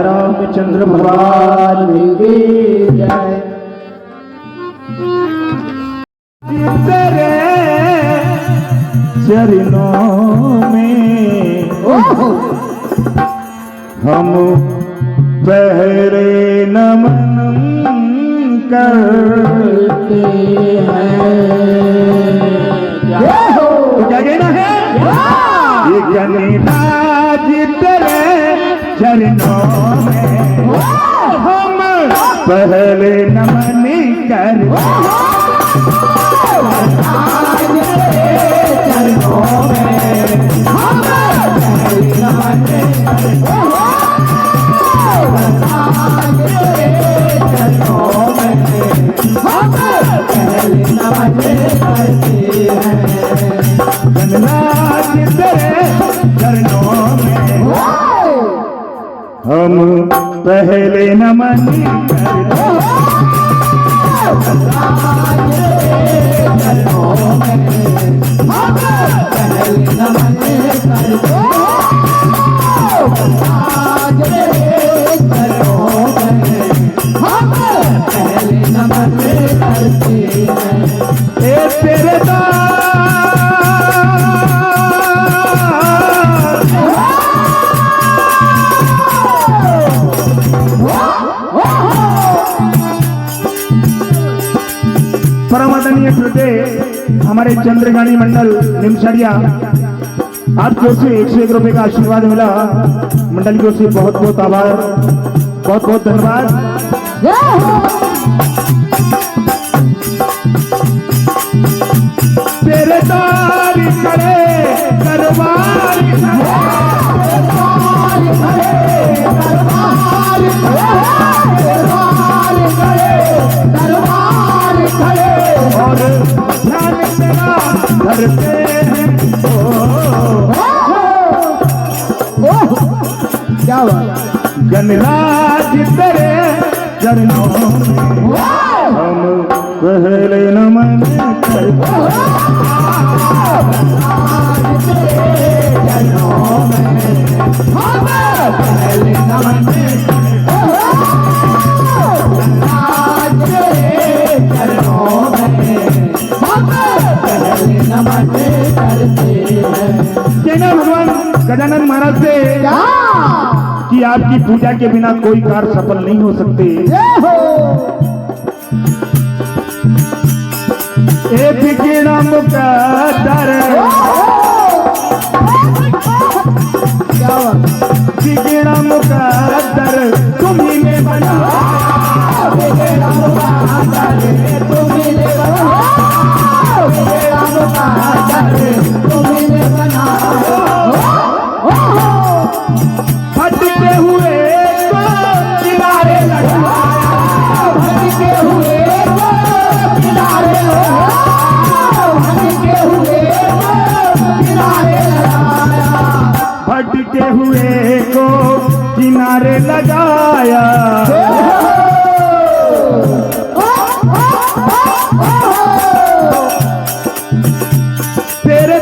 रामचंद्र भगवान की जय। हम पहले नमन करते हैं। क्या कहना है? ये गणराज तेरे चरणों में हम पहले नमन करते हम पहले नमन तेरे परमादरणीय श्रोते हमारे चंद्रगानी मंडल निमसरिया आपकी ओर से 101 रुपए का आशीर्वाद मिला। मंडल की ओर से बहुत बहुत आभार, बहुत बहुत धन्यवाद। तेरे तारी खड़े दरबार और ध्यान तेरा धरते हैं। क्या बात? गणराज तेरे चरणों में हम पहले नमन करते हैं। भगवान गजानन महाराज से कि आपकी पूजा के बिना कोई कार्य सफल नहीं हो सकते। एक कीड़ा मुकद्दर कीड़ा मुकद्दर तुम्ही ने बनाया, भटके हुए को किनारे लगाया, भटके हुए को किनारे लगाया, भटके हुए को किनारे लगाया, भटके हुए को किनारे लगाया। तेरे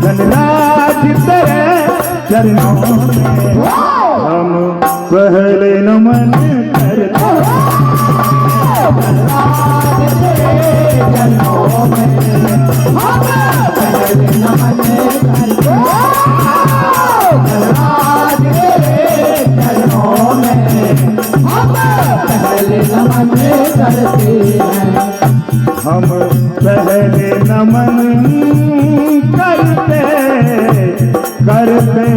गणराज तेरे चरणों में हम पहले नमन करते हैं। हम पहले नमन करते करते